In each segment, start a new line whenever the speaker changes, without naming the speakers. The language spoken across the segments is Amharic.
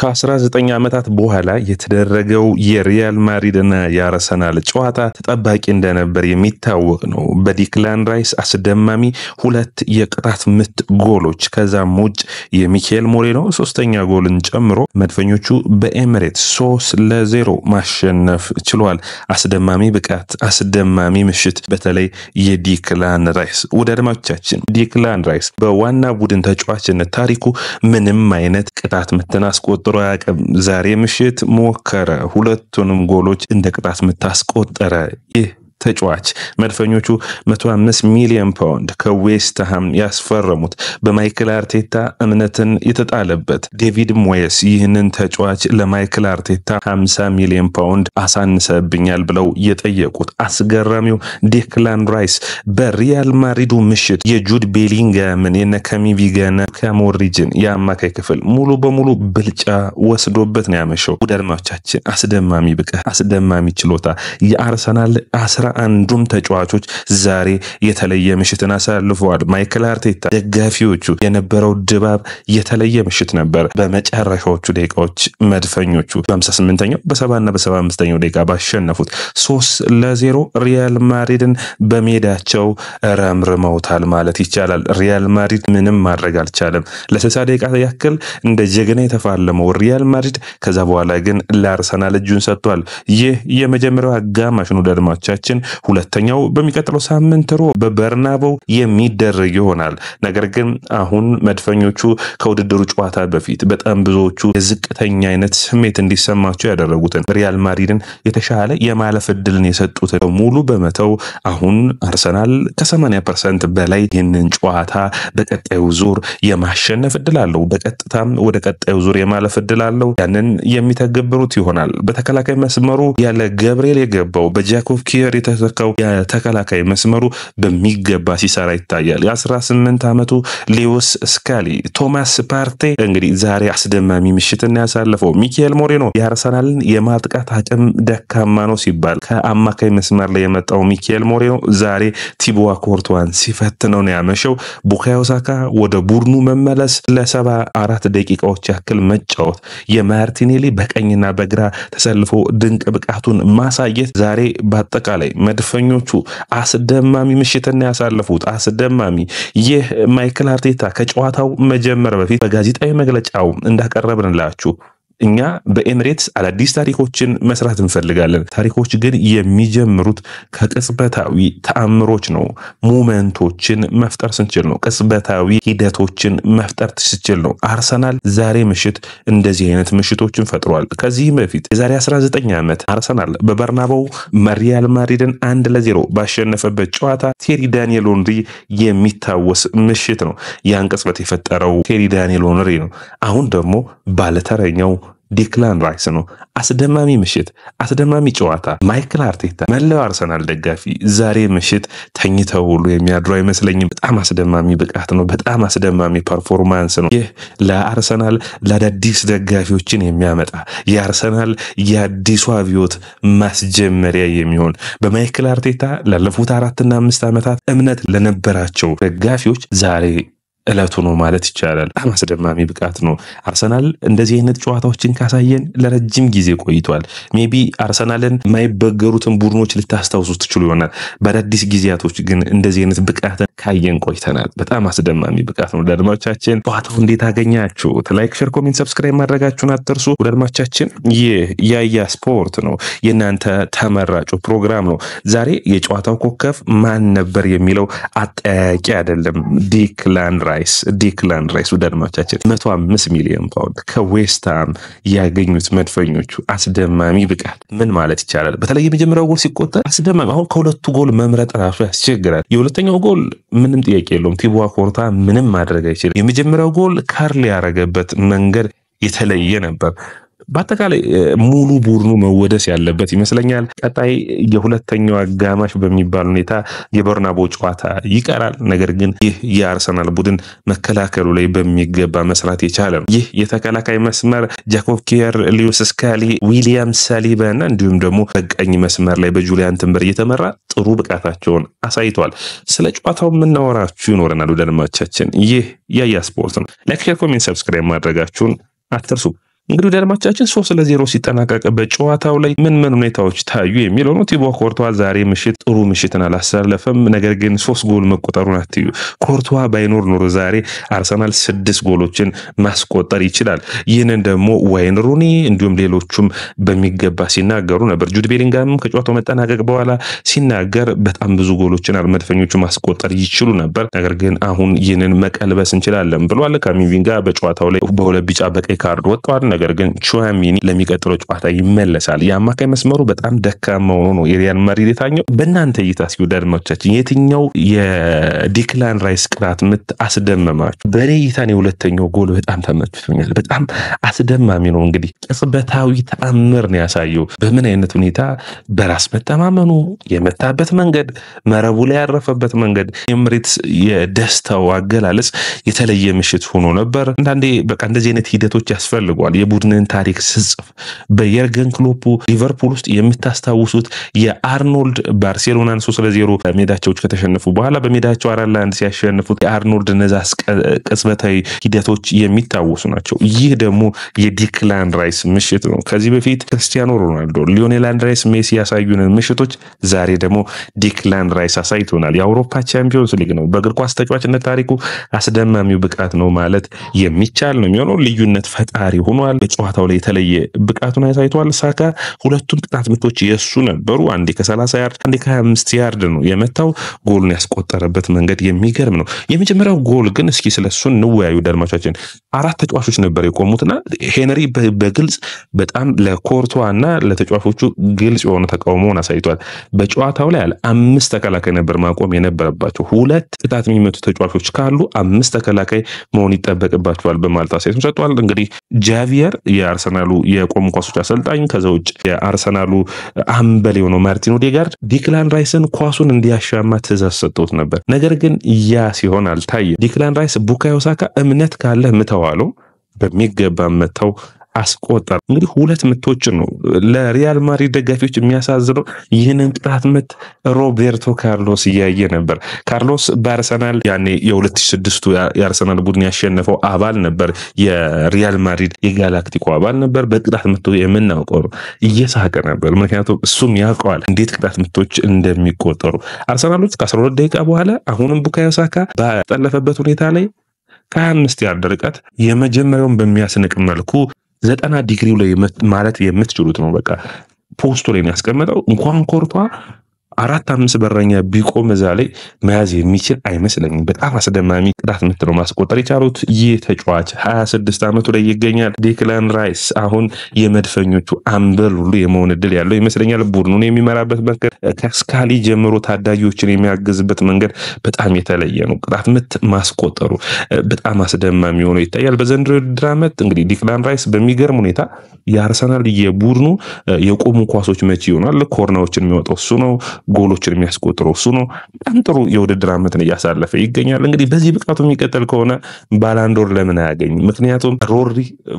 ከ19 ዓመታት በኋላ የተደረገው የሪያል ማድሪድና የአርሰናል ጨዋታ ተጠባቂ እንደነበር የሚታወቅ ነው። በዲክላን ራይስ አስደማሚ ሁለት የቅጣት ምት ጎሎች ከዛም ውጭ የሚካኤል ሞሬኖ ሶስተኛ ጎልን ጨምሮ መድፈኞቹ በኤሚሬትስ 3-0 ማሸነፍ ችሏል። አስደማሚ ብቃት፣ አስደማሚ ምሽት፣ በተለይ የዲክላን ራይስ ወዳድማቻችን ዲክላን ራይስ በዋና ቡድን ተጫዋችነት ታሪኩ ምንም አይነት ቅጣት ምትን አስቆጥሮ ያቀም ዛሬ ምሽት ሞከረ። ሁለቱንም ጎሎች እንደ ቅጣት ምት አስቆጠረ። ይህ ተጫዋች መድፈኞቹ 105 ሚሊዮን ፓውንድ ከዌስትሃም ያስፈረሙት በማይክል አርቴታ እምነትን የተጣለበት ዴቪድ ሞየስ ይህንን ተጫዋች ለማይክል አርቴታ 50 ሚሊዮን ፓውንድ አሳንሰብኛል ብለው የጠየቁት አስገራሚው ዲክላን ራይስ በሪያል ማድሪዱ ምሽት የጁድ ቤሊንጋምን የነከሚቪጋና ካሞሪጅን የአማካይ ክፍል ሙሉ በሙሉ ብልጫ ወስዶበት ነው ያመሸው። ወዳድማቻችን አስደማሚ ብቃት፣ አስደማሚ ችሎታ የአርሰናል አንዱም ተጫዋቾች ዛሬ የተለየ ምሽትን አሳልፈዋል። ማይክል አርቴታ ደጋፊዎቹ የነበረው ድባብ የተለየ ምሽት ነበር። በመጨረሻዎቹ ደቂቃዎች መድፈኞቹ በ58ኛው በ70ና በ75ኛው ደቂቃ ባሸነፉት 3-0 ሪያል ማድሪድን በሜዳቸው ረምርመውታል ማለት ይቻላል። ሪያል ማድሪድ ምንም ማድረግ አልቻለም። ለ60 ደቂቃ ያክል እንደ ጀግና የተፋለመው ሪያል ማድሪድ ከዛ በኋላ ግን ለአርሰናል እጁን ሰጥቷል። ይህ የመጀመሪያው አጋማሽ ነው ደድማቻችን። ሁለተኛው በሚቀጥለው ሳምንት በበርናባው የሚደረግ ይሆናል። ነገር ግን አሁን መድፈኞቹ ከውድድሩ ጨዋታ በፊት በጣም ብዙዎቹ የዝቅተኛ አይነት ስሜት እንዲሰማቸው ያደረጉትን ሪያል ማድሪድን የተሻለ የማለፍ እድልን የሰጡትን ሙሉ በመተው አሁን አርሰናል ከ80% በላይ ይህንን ጨዋታ በቀጣዩ ዙር የማሸነፍ እድል አለው። በቀጥታም ወደ ቀጣዩ ዙር የማለፍ እድል አለው። ያንን የሚተገብሩት ይሆናል። በተከላካይ መስመሩ ያለ ገብርኤል የገባው በጃኮብ ኪየር የተተካው የተከላካይ መስመሩ በሚገባ ሲሰራ ይታያል። የ18 ዓመቱ ሊዩስ ስካሊ፣ ቶማስ ፓርቴ እንግዲህ ዛሬ አስደማሚ ምሽትን ያሳለፈው። ሚካኤል ሞሬኖ የአርሰናልን የማጥቃት አቅም ደካማ ነው ሲባል ከአማካይ መስመር ላይ የመጣው ሚካኤል ሞሬኖ ዛሬ ቲቦ ኮርቷን ሲፈትነው ነው ያመሸው። ቡካዮ ሳካ ወደ ቡድኑ መመለስ፣ ለ74 ደቂቃዎች ያክል መጫወት፣ የማርቲኔሊ በቀኝና በግራ ተሰልፎ ድንቅ ብቃቱን ማሳየት ዛሬ በአጠቃላይ መድፈኞቹ አስደማሚ ምሽትን ያሳለፉት። አስደማሚ ይህ ማይክል አርቴታ ከጨዋታው መጀመር በፊት በጋዜጣዊ መግለጫው እንዳቀረብንላችሁ እኛ በኤሚሬትስ አዳዲስ ታሪኮችን መስራት እንፈልጋለን። ታሪኮች ግን የሚጀምሩት ከቅጽበታዊ ተአምሮች ነው። ሞመንቶችን መፍጠር ስንችል ነው። ቅጽበታዊ ሂደቶችን መፍጠር ስንችል ነው። አርሰናል ዛሬ ምሽት እንደዚህ አይነት ምሽቶችን ፈጥሯል። ከዚህ በፊት የዛሬ 19 ዓመት አርሰናል በበርናባው ሪያል ማድሪድን 1-0 ባሸነፈበት ጨዋታ ቴሪ ዳንኤል ሄንሪ የሚታወስ ምሽት ነው። ያን ቅጽበት የፈጠረው ቴሪ ዳንኤል ሄንሪ ነው። አሁን ደግሞ ባለተረኛው ዲክላን ራይስ ነው። አስደማሚ ምሽት፣ አስደማሚ ጨዋታ። ማይክል አርቴታ መላው አርሰናል ደጋፊ ዛሬ ምሽት ተኝተው ሁሉ የሚያድሩ አይመስለኝም። በጣም አስደማሚ ብቃት ነው። በጣም አስደማሚ ፐርፎርማንስ ነው። ይህ ለአርሰናል ለአዳዲስ ደጋፊዎችን የሚያመጣ የአርሰናል የአዲሱ አብዮት ማስጀመሪያ የሚሆን በማይክል አርቴታ ላለፉት 4 እና 5 ዓመታት እምነት ለነበራቸው ደጋፊዎች ዛሬ እለቱ ነው ማለት ይቻላል። በጣም አስደማሚ ብቃት ነው። አርሰናል እንደዚህ አይነት ጨዋታዎችን ካሳየን ለረጅም ጊዜ ቆይቷል። ሜቢ አርሰናልን የማይበገሩትን ቡድኖች ልታስታውሱ ትችሉ ይሆናል። በአዳዲስ ጊዜያቶች ግን እንደዚህ አይነት ብቃት ካየን ቆይተናል። በጣም አስደማሚ ብቃት ነው። ለአድማጮቻችን ጨዋታው እንዴት አገኛችሁ? ላይክ፣ ሼር፣ ኮሜንት፣ ሰብስክራይብ ማድረጋችሁን አትርሱ። ለአድማጮቻችን ይህ ያያ ስፖርት ነው። የእናንተ ተመራጩ ፕሮግራም ነው። ዛሬ የጨዋታው ኮከብ ማን ነበር የሚለው አጠያቂ አይደለም። ዲክላን ራይስ ወዳድማቻችን 105 ሚሊዮን ፓውንድ ከዌስትሃም ያገኙት መድፈኞቹ አስደማሚ ብቃት ምን ማለት ይቻላል። በተለይ የመጀመሪያው ጎል ሲቆጠር አስደማሚ። አሁን ከሁለቱ ጎል መምረጥ ራሱ ያስቸግራል። የሁለተኛው ጎል ምንም ጥያቄ የለውም። ቲቦ ኮርታ ምንም ማድረግ አይችልም። የመጀመሪያው ጎል ካርል ያረገበት መንገድ የተለየ ነበር። በአጠቃላይ ሙሉ ቡድኑ መወደስ ያለበት ይመስለኛል። ቀጣይ የሁለተኛው አጋማሽ በሚባል ሁኔታ የበርናባው ጨዋታ ይቀራል። ነገር ግን ይህ የአርሰናል ቡድን መከላከሉ ላይ በሚገባ መስራት የቻለ ነው። ይህ የተከላካይ መስመር ጃኮብ ኪየር፣ ሊዩስ ስካሊ፣ ዊሊያም ሳሊባ እና እንዲሁም ደግሞ በቀኝ መስመር ላይ በጁሊያን ትምበር እየተመራ ጥሩ ብቃታቸውን አሳይቷል። ስለ ጨዋታው የምናወራችሁ ይኖረናል። ወደ አድማጮቻችን ይህ ያያ ስፖርት ነው። ላይክ፣ ሼር፣ ኮሜንት፣ ሰብስክራይብ ማድረጋችሁን አትርሱ። እንግዲህ ወዳድማቻችን 3-0 ሲጠናቀቅ በጨዋታው ላይ ምን ሁኔታዎች ታዩ የሚለው ነው። ቲቦ ኮርቷ ዛሬ ምሽት ጥሩ ምሽትን አላሳለፈም። ነገር ግን 3 ጎል መቆጠሩን አትዩ። ኮርቷ ባይኖር ኖሮ ዛሬ አርሰናል 6 ጎሎችን ማስቆጠር ይችላል። ይህንን ደግሞ ዋይን ሩኒ እንዲሁም ሌሎቹም በሚገባ ሲናገሩ ነበር። ጁድ ቤሊንጋም ከጨዋታው መጠናቀቅ በኋላ ሲናገር በጣም ብዙ ጎሎችን መድፈኞቹ ማስቆጠር ይችሉ ነበር፣ ነገር ግን አሁን ይህንን መቀልበስ እንችላለን ብሏል። ካሚቪንጋ በጨዋታው ላይ በሁለት ቢጫ በቀይ ካርድ ወጥቷል። ነገር ግን ቹዋሚኒ ለሚቀጥለው ጨዋታ ይመለሳል። የአማካይ መስመሩ በጣም ደካማ ሆኖ ነው የሪያል ማድሪድ የታኘው። በእናንተ እይታ እስኪ ወዳድማቻችን የትኛው የዲክላን ራይስ ቅጣት ምት አስደመማችሁ? በኔ እይታ የሁለተኛው ጎል በጣም ተመችቶኛል። በጣም አስደማሚ ነው። እንግዲህ ቅጽበታዊ ተአምር ነው ያሳየው። በምን አይነት ሁኔታ በራስ መተማመኑ የመታበት መንገድ፣ መረቡ ላይ ያረፈበት መንገድ፣ የምሬት የደስታው አገላለጽ የተለየ ምሽት ሆኖ ነበር። አንዳንዴ በቃ እንደዚህ አይነት ሂደቶች ያስፈልጓል። የቡድንን ታሪክ ስጽፍ በየርገን ክሎፕ ሊቨርፑል ውስጥ የምታስታውሱት የአርኖልድ ባርሴሎናን 3-0 ሜዳቸው ከተሸነፉ በኋላ በሜዳቸው 4-1 ሲያሸንፉት የአርኖልድ ነዛ ቅጽበታዊ ሂደቶች የሚታወሱ ናቸው። ይህ ደግሞ የዲክላን ራይስ ምሽት ነው። ከዚህ በፊት ክርስቲያኖ ሮናልዶ፣ ሊዮኔል አንድሬስ ሜሲ ያሳዩንን ምሽቶች ዛሬ ደግሞ ዲክላን ራይስ አሳይቶናል። የአውሮፓ ቻምፒዮንስ ሊግ ነው። በእግር ኳስ ተጫዋችነት ታሪኩ አስደማሚው ብቃት ነው ማለት የሚቻል ነው የሚሆነው። ልዩነት ፈጣሪ ሆኗል። በጨዋታው ላይ የተለየ ብቃቱን አሳይቷል። ሳካ ሁለቱም ቅጣት ምቶች የሱ ነበሩ። አንዴ ከ30 ያርድ አንዴ ከ25 ያርድ ነው የመታው። ጎልን ያስቆጠረበት መንገድ የሚገርም ነው። የመጀመሪያው ጎል ግን እስኪ ስለሱ እንወያዩ አድማጮቻችን። 4 ተጫዋቾች ነበር የቆሙትና ሄነሪ በግልጽ በጣም ለኮርቷና ለተጫዋቾቹ ግልጽ የሆነ ተቃውሞውን አሳይቷል። በጨዋታው ላይ 5 ተከላካይ ነበር ማቆም የነበረባቸው። 2 ቅጣት የሚመቱ ተጫዋቾች ካሉ 5 ተከላካይ መሆን ይጠበቅባቸዋል በማለት አሳይቶን ሰጥቷል። እንግዲህ ጃቪየር የአርሰናሉ የቆሙ ኳሶች አሰልጣኝ፣ ከዛው ውጭ የአርሰናሉ አምበል የሆነው ማርቲን ኦዴጋርድ ዲክላን ራይስን ኳሱን እንዲያሻማ ትዕዛዝ ሰጥቶት ነበር። ነገር ግን ያ ሲሆን አልታየ። ዲክላን ራይስ ቡካዮ ሳካ እምነት ካለ ምተዋለው በሚገባ መተው አስቆጠር። እንግዲህ 2 ምቶችን ነው ለሪያል ማድሪድ ደጋፊዎች የሚያሳዝነው። ይህንን ቅጣት ምት ሮቤርቶ ካርሎስ እያየ ነበር። ካርሎስ በአርሰናል ያኔ የ2006 የአርሰናል ቡድን ያሸነፈው አባል ነበር። የሪያል ማድሪድ የጋላክቲኮ አባል ነበር። በቅጣት ምቶ የምናውቀው እየሳቀ ነበር፣ ምክንያቱም እሱም ያውቀዋል እንዴት ቅጣት ምቶች እንደሚቆጠሩ። አርሰናሎች ከ12 ደቂቃ በኋላ አሁንም ቡካዮ ሳካ ባጠለፈበት ሁኔታ ላይ ከ25 ያርድ ርቀት የመጀመሪያውን በሚያስንቅ መልኩ 90 ዲግሪው ላይ ማለት የምትችሉት ነው። በቃ ፖስቱ ላይ ነው ያስቀመጠው። እንኳን ኮርቷ 4-5 በረኛ ቢቆም እዛ ላይ መያዝ የሚችል አይመስለኝም። በጣም አስደማሚ ቅጣት ምት ነው ማስቆጠር የቻሉት። ይህ ተጫዋች 26 ዓመቱ ላይ ይገኛል። ዲክላን ራይስ አሁን የመድፈኞቹ አምበል ሁሉ የመሆን እድል ያለው ይመስለኛል። ቡድኑን የሚመራበት መንገድ ከስካሊ ጀምሮ ታዳጊዎችን የሚያግዝበት መንገድ በጣም የተለየ ነው። ቅጣት ምት ማስቆጠሩ በጣም አስደማሚ ሆኖ ይታያል። በዘንድሮ የውድድር ዓመት እንግዲህ ዲክላን ራይስ በሚገርም ሁኔታ የአርሰናል የቡድኑ የቆሙ ኳሶች መቺ ይሆናል። ኮርናዎችን የሚወጣው እሱ ነው። ጎሎችን የሚያስቆጥረው እሱ ነው። በጣም ጥሩ የውድድር ዓመትን እያሳለፈ ይገኛል። እንግዲህ በዚህ ብቃቱ የሚቀጥል ከሆነ ባላንዶር ለምን አያገኝም? ምክንያቱም ሮድሪ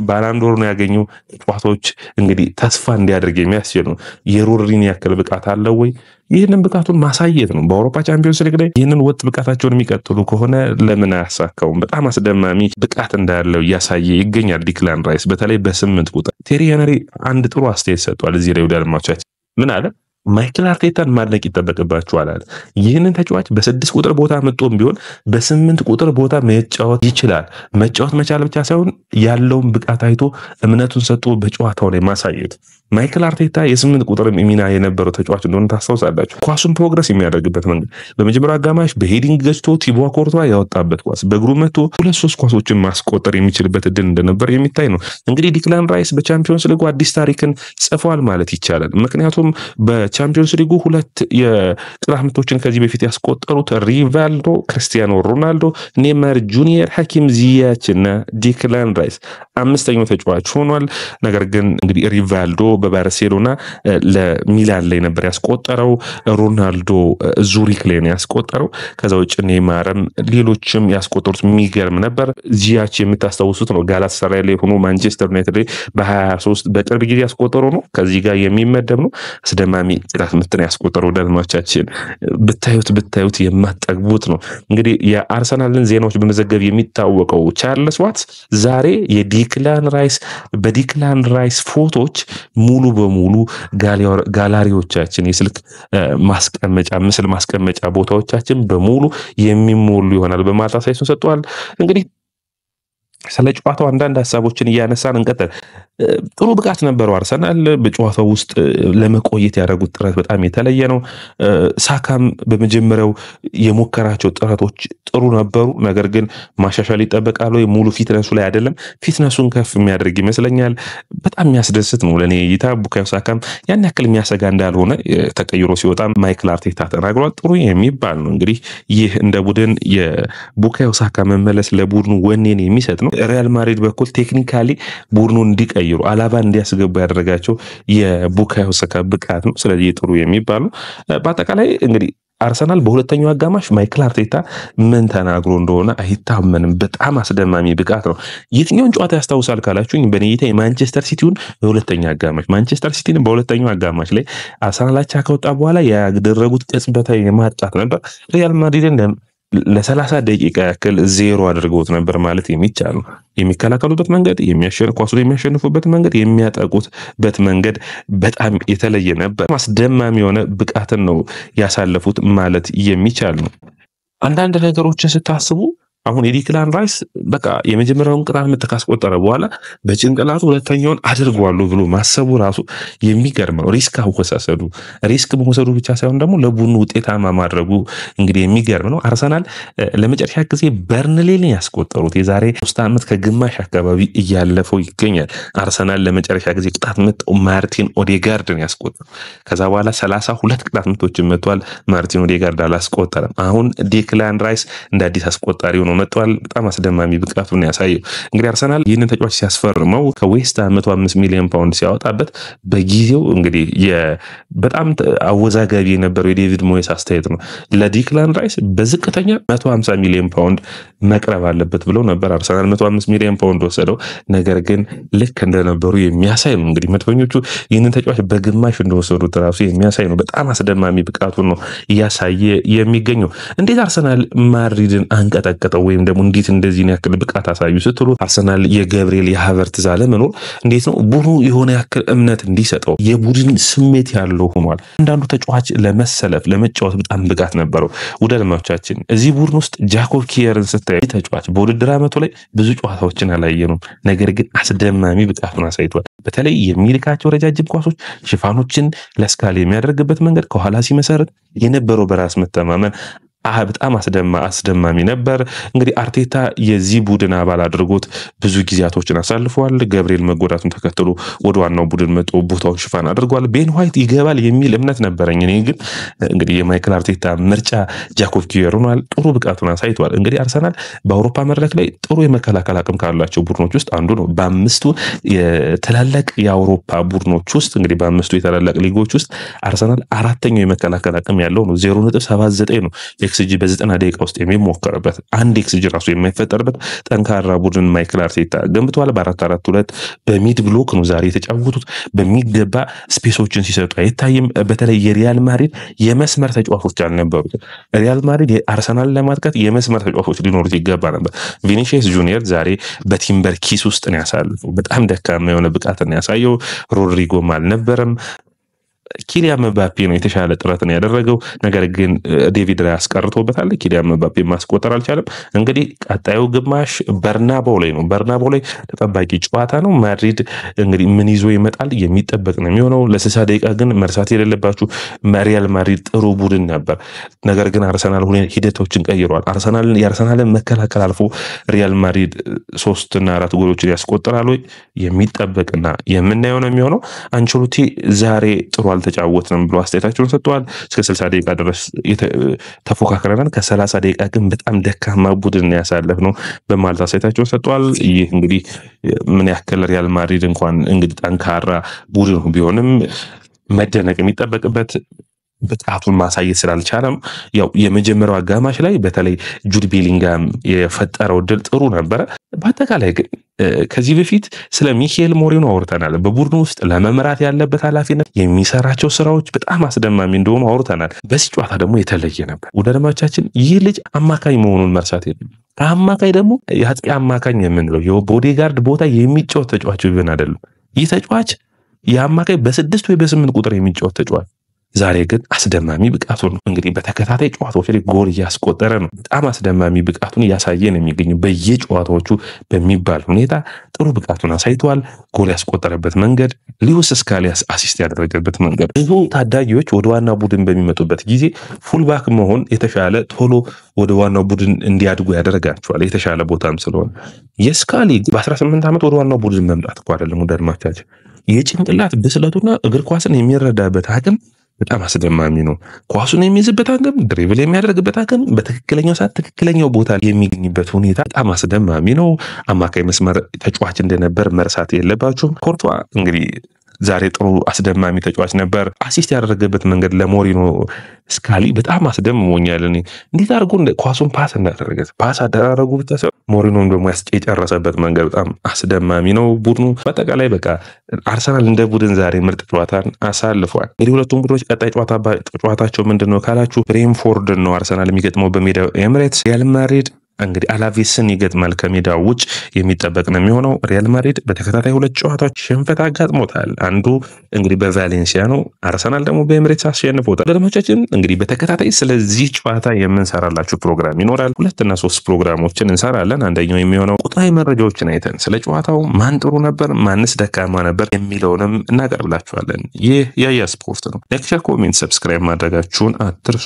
ባላንዶር ነው ያገኘው። ተጫዋቾች እንግዲህ ተስፋ እንዲያደርግ የሚያስችል ነው። የሮድሪን ያክል ብቃት አለው ወይ? ይህንን ብቃቱን ማሳየት ነው። በአውሮፓ ቻምፒዮንስ ሊግ ላይ ይህንን ወጥ ብቃታቸውን የሚቀጥሉ ከሆነ ለምን አያሳካውም? በጣም አስደማሚ ብቃት እንዳለው እያሳየ ይገኛል ዲክላን ራይስ። በተለይ በ8 ቁጥር ቴሪ ሄነሪ አንድ ጥሩ አስተያየት ሰጥቷል። እዚህ ላይ ወደ አድማጮቻችን ምን አለ? ማይክል አርቴታን ማድነቅ ይጠበቅባቸዋል አለ። ይህንን ተጫዋች በ6 ቁጥር ቦታ መጥቶም ቢሆን በ8 ቁጥር ቦታ መጫወት ይችላል። መጫወት መቻል ብቻ ሳይሆን ያለውን ብቃት አይቶ እምነቱን ሰጥቶ በጨዋታው ላይ ማሳየት። ማይክል አርቴታ የ8 ቁጥር ሚና የነበረው ተጫዋች እንደሆነ ታስታውሳላችሁ። ኳሱን ፕሮግረስ የሚያደርግበት መንገድ በመጀመሪያው አጋማሽ በሄዲንግ ገጭቶ ቲቦ ኮርቷ ያወጣበት ኳስ በእግሩ መቶ 2-3 ኳሶችን ማስቆጠር የሚችልበት እድል እንደነበር የሚታይ ነው። እንግዲህ ዲክላን ራይስ በቻምፒዮንስ ሊጉ አዲስ ታሪክን ጽፏል ማለት ይቻላል። ምክንያቱም በቻምፒዮንስ ሊጉ 2 የቅጣት ምቶችን ከዚህ በፊት ያስቆጠሩት ሪቫልዶ፣ ክርስቲያኖ ሮናልዶ፣ ኔይማር ጁኒየር፣ ሐኪም ዚያች እና ዲክላን ራይስ 5ኛው ተጫዋች ሆኗል። ነገር ግን እንግዲህ ሪቫልዶ በባርሴሎና ለሚላን ላይ ነበር ያስቆጠረው። ሮናልዶ ዙሪክ ላይ ነው ያስቆጠረው። ከዛ ውጭ ኔይማርም ሌሎችም ያስቆጠሩት የሚገርም ነበር። ዚያች የምታስታውሱት ነው ጋላታሳራይ ላይ ሆኖ ማንቸስተር ዩናይትድ ላይ በ23 በቅርብ ጊዜ ያስቆጠሩ ነው። ከዚህ ጋር የሚመደብ ነው። አስደማሚ ቅጣት ምት ነው ያስቆጠረው። ደልማቻችን ብታዩት የማጠግቡት ነው። እንግዲህ የአርሰናልን ዜናዎች በመዘገብ የሚታወቀው ቻርልስ ዋትስ ዛሬ በዲክላን ራይስ ፎቶች ሙሉ በሙሉ ጋላሪዎቻችን የስልክ ምስል ማስቀመጫ ቦታዎቻችን በሙሉ የሚሞሉ ይሆናል በማለት አስተያየቱን ሰጥቷል። እንግዲህ ስለ ጨዋታው አንዳንድ ሀሳቦችን እያነሳን እንቀጥል። ጥሩ ብቃት ነበረው አርሰናል በጨዋታው ውስጥ ለመቆየት ያደረጉት ጥረት በጣም የተለየ ነው። ሳካም በመጀመሪያው የሞከራቸው ጥረቶች ጥሩ ነበሩ። ነገር ግን ማሻሻል ይጠበቃል። ሙሉ ፊትነሱ ላይ አይደለም። ፊትነሱን ከፍ የሚያደርግ ይመስለኛል። በጣም የሚያስደስት ነው ለኔ እይታ። ቡካዮ ሳካም ያን ያክል የሚያሰጋ እንዳልሆነ ተቀይሮ ሲወጣ ማይክል አርቴታ ተናግሯል። ጥሩ የሚባል ነው። እንግዲህ ይህ እንደ ቡድን የቡካዮ ሳካ መመለስ ለቡድኑ ወኔን የሚሰጥ ነው። ሪያል ማድሪድ በኩል ቴክኒካሊ ቡድኑን እንዲቀይሩ አላባ እንዲያስገቡ ያደረጋቸው የቡካዮ ሳካ ብቃት ነው። ስለዚህ ጥሩ የሚባል ነው። በአጠቃላይ እንግዲህ አርሰናል በሁለተኛው አጋማሽ ማይክል አርቴታ ምን ተናግሮ እንደሆነ አይታመንም። በጣም አስደማሚ ብቃት ነው። የትኛውን ጨዋታ ያስታውሳል ካላችሁኝ በኔ እይታ የማንቸስተር ሲቲውን በሁለተኛ አጋማሽ ማንቸስተር ሲቲን በሁለተኛው አጋማሽ ላይ አርሰናል አቻ ከወጣ በኋላ ያደረጉት ቅጽበታዊ የማጣት ነበር። ሪያል ማድሪድን ለ30 ደቂቃ ያክል ዜሮ አድርገውት ነበር ማለት የሚቻል ነው። የሚከላከሉበት መንገድ፣ ኳሱን የሚያሸንፉበት መንገድ፣ የሚያጠቁበት መንገድ በጣም የተለየ ነበር። አስደማሚ የሆነ ብቃትን ነው ያሳለፉት ማለት የሚቻል ነው። አንዳንድ ነገሮችን ስታስቡ አሁን የዲክላን ራይስ በቃ የመጀመሪያውን ቅጣት ምት ካስቆጠረ በኋላ በጭንቅላቱ ሁለተኛውን አድርጓለሁ ብሎ ማሰቡ ራሱ የሚገርም ነው። ሪስክ መውሰዱ ብቻ ሳይሆን ደግሞ ለቡድኑ ውጤታማ ማድረጉ እንግዲህ የሚገርም ነው። አርሰናል ለመጨረሻ ጊዜ በርንሌን ያስቆጠሩት የዛሬ 3 ዓመት ከግማሽ አካባቢ እያለፈው ይገኛል። አርሰናል ለመጨረሻ ጊዜ ቅጣት ምት ማርቲን ኦዴጋርድን ያስቆጠሩ። ከዛ በኋላ 32 ቅጣት ምቶችን መቷል። ማርቲን ኦዴጋርድ አላስቆጠረም። አሁን ዲክላን ራይስ እንደ አዲስ አስቆጣሪ ሆኖ መጥቷል። በጣም አስደማሚ ብቃቱን ያሳየው እንግዲህ አርሰናል ይህንን ተጫዋች ሲያስፈርመው ከዌስት 105 ሚሊዮን ፓውንድ ሲያወጣበት በጊዜው እንግዲህ በጣም አወዛጋቢ የነበረው የዴቪድ ሞይስ አስተያየት ነው። ለዲክላን ራይስ በዝቅተኛ 150 ሚሊዮን ፓውንድ መቅረብ አለበት ብለው ነበር። አርሰናል 105 ሚሊዮን ፓውንድ ወሰደው። ነገር ግን ልክ እንደነበሩ የሚያሳይ ነው። እንግዲህ መድፈኞቹ ይህንን ተጫዋች በግማሽ እንደወሰዱት ራሱ የሚያሳይ ነው። በጣም አስደማሚ ብቃቱን ነው እያሳየ የሚገኘው። እንዴት አርሰናል ማድሪድን አንቀጠቀጠው ወይም ደግሞ እንዴት እንደዚህ ያክል ብቃት አሳዩ ስትሉ አርሰናል የገብርኤል የሃቨርትዝ አለመኖር እንዴት ነው ቡድኑ የሆነ ያክል እምነት እንዲሰጠው የቡድን ስሜት ያለው ሆኗል። አንዳንዱ ተጫዋች ለመጫወት በጣም ብቃት ነበረው። ውደልማቻችን እዚህ ቡድን ውስጥ ጃኮብ ኪየርን ስታይ ተጫዋች በውድድር ዓመቱ ላይ ብዙ ጨዋታዎችን አላየንም። ነገር ግን አስደማሚ ብቃቱን አሳይቷል። በተለይ የሚልካቸው ረጃጅም ኳሶች ሽፋኖችን ለስካል የሚያደርግበት መንገድ ከኋላ ሲመሰረት የነበረው በራስ መተማመን በጣም አስደማሚ ነበር። እንግዲህ አርቴታ የዚህ ቡድን አባል አድርጎት ብዙ ጊዜያቶችን አሳልፈዋል። ገብርኤል መጎዳቱን ተከትሎ ወደ ዋናው ቡድን መጥቶ ቦታውን ሽፋን አድርጓል። ቤን ዋይት ይገባል የሚል እምነት ነበረኝ። እኔ ግን እንግዲህ የማይክል አርቴታ ምርጫ ጃኮብ ኪየር ሆኗል። ጥሩ ብቃቱን አሳይቷል። እንግዲህ አርሰናል በአውሮፓ መድረክ ላይ ጥሩ የመከላከል አቅም ካላቸው ቡድኖች ውስጥ አንዱ ነው። በአምስቱ የትላላቅ የአውሮፓ ቡድኖች ውስጥ እንግዲህ በአምስቱ የትላላቅ ሊጎች ውስጥ አርሰናል አራተኛው የመከላከል አቅም ያለው ነው። 0.79 ነው ኤክስጂ በ90 ደቂቃ ውስጥ የሚሞከርበት አንድ ኤክስጂ ራሱ የማይፈጠርበት ጠንካራ ቡድን ማይክል አርቴታ ገንብቷል። በ4-4-2 በሚድ ብሎክ ነው ዛሬ የተጫወቱት። በሚገባ ስፔሶችን ሲሰጡ አይታይም። በተለይ የሪያል ማድሪድ የመስመር ተጫዋቾች አልነበሩት። ሪያል ማድሪድ አርሰናል ለማጥቃት የመስመር ተጫዋቾች ሊኖሩት ይገባ ነበር። ቪኒሲየስ ጁኒየር ዛሬ በቲምበር ኪስ ውስጥ ነው ያሳለፈው። በጣም ደካማ የሆነ ብቃት ነው ያሳየው። ሮድሪጎም አልነበረም። ኪሊያን ምባፔ ነው የተሻለ ጥረት ነው ያደረገው። ነገር ግን ዴቪድ ላይ አስቀርቶበታል። ኪሊያን ምባፔ ማስቆጠር አልቻለም። እንግዲህ ቀጣዩ ግማሽ በርናባው ላይ ነው። በርናባው ላይ ተጠባቂ ጨዋታ ነው። ማድሪድ እንግዲህ ምን ይዞ ይመጣል የሚጠበቅ ነው የሚሆነው። ለ60 ደቂቃ ግን መርሳት የሌለባችሁ ሪያል ማድሪድ ጥሩ ቡድን ነበር። ነገር ግን አርሰናል ሂደቶችን ቀይሯል። የአርሰናልን መከላከል አልፎ ሪያል ማድሪድ 3 እና 4 ጎሎችን ያስቆጥራል ወይ የሚጠበቅና የምናየው ነው የሚሆነው። አንቸሎቲ ዛሬ ጥሩ አልተጫወትንም ብሎ አስተያየታቸውን ሰጥተዋል። እስከ 60 ደቂቃ ድረስ ተፎካክረናል፣ ከ30 ደቂቃ ግን በጣም ደካማ ቡድን ያሳለፍነው በማለት አስተያየታቸውን ሰጥተዋል። ይህ እንግዲህ ምን ያክል ሪያል ማድሪድ እንኳን እንግዲህ ጠንካራ ቡድን ቢሆንም መደነቅ የሚጠበቅበት ብቃቱን ማሳየት ስላልቻለም ያው የመጀመሪያው አጋማሽ ላይ በተለይ ጁድ ቤሊንጋም የፈጠረው ድል ጥሩ ነበረ። በአጠቃላይ ግን ከዚህ በፊት ስለ ሚካኤል ሞሪኖ አውርተናል። በቡድኑ ውስጥ ለመምራት ያለበት ኃላፊነት፣ የሚሰራቸው ስራዎች በጣም አስደማሚ እንደሆኑ አውርተናል። በዚህ ጨዋታ ደግሞ የተለየ ነበር። ወደ አድማጮቻችን ይህ ልጅ አማካኝ መሆኑን መርሳት የለም። አማካኝ ደግሞ የአጥቂ አማካኝ የምንለው የቦዲጋርድ ቦታ የሚጫወት ተጫዋች ብን አይደለም። ይህ ተጫዋች የአማካኝ በ6 ወይ በ8 ቁጥር የሚጫወት ተጫዋች ዛሬ ግን አስደማሚ ብቃቱን እንግዲህ በተከታታይ ጨዋታዎች ላይ ጎል እያስቆጠረ ነው። በጣም አስደማሚ ብቃቱን እያሳየ ነው የሚገኘው። በየጨዋታዎቹ በሚባል ሁኔታ ጥሩ ብቃቱን አሳይቷል። ጎል ያስቆጠረበት መንገድ፣ ሉዊስ ስካሊ አሲስት ያደረገበት መንገድ፣ ብዙ ታዳጊዎች ወደ ዋናው ቡድን በሚመጡበት ጊዜ ፉልባክ መሆን የተሻለ ቶሎ ወደ ዋናው ቡድን እንዲያድጉ ያደርጋቸዋል። የተሻለ ቦታም ስለሆነ የስካሊ በ18 ዓመት ወደ ዋናው ቡድን መምጣት እኮ አይደለም ወደ አድማጮቻችን፣ የጭንቅላት ብስለቱና እግር ኳስን የሚረዳበት አቅም በጣም አስደማሚ ነው። ኳሱን የሚይዝበት አቅም፣ ድሪብል የሚያደርግበት አቅም፣ በትክክለኛው ሰዓት ትክክለኛው ቦታ የሚገኝበት ሁኔታ በጣም አስደማሚ ነው። አማካይ መስመር ተጫዋች እንደነበር መርሳት የለባችሁም። ኮርቷ እንግዲህ ዛሬ ጥሩ አስደማሚ ተጫዋች ነበር። አሲስት ያደረገበት መንገድ ለሞሪኖ ስካሊ በጣም አስደምሞኛል። እኔ እንዴት አድርጎ ኳሱን ፓስ እንዳደረገ ፓስ አደራረጉ ብቻ ሳይሆን ሞሪኖም ደግሞ የጨረሰበት መንገድ በጣም አስደማሚ ነው። ቡድኑ በአጠቃላይ በቃ አርሰናል እንደ ቡድን ዛሬ ምርጥ ጨዋታን አሳልፏል። እንግዲህ ሁለቱም ቡድኖች ቀጣይ ጨዋታቸው ምንድነው ካላችሁ ብሬንፎርድ ነው አርሰናል የሚገጥመው በሜዳው ኤምሬትስ። ሪያል ማድሪድ እንግዲህ አላቬስን ይገጥማል። ከሜዳው ውጭ የሚጠበቅ ነው የሚሆነው። ሪያል ማድሪድ በተከታታይ 2 ጨዋታዎች ሽንፈት አጋጥሞታል። አንዱ እንግዲህ በቫሌንሲያ ነው። አርሰናል ደግሞ በኤምሬትስ አሸንፎታል። አድማጮቻችን እንግዲህ በተከታታይ ስለዚህ ጨዋታ የምንሰራላችሁ ፕሮግራም ይኖራል። 2 እና 3 ፕሮግራሞችን እንሰራለን። አንደኛው የሚሆነው ቁጥራዊ መረጃዎችን አይተን ስለ ጨዋታው ማን ጥሩ ነበር፣ ማንስ ደካማ ነበር የሚለውንም እናቀርብላችኋለን። ይህ ያያ ስፖርት ነው። ሌክቸር፣ ኮሜንት፣ ሰብስክራይብ ማድረጋችሁን አትርሱ።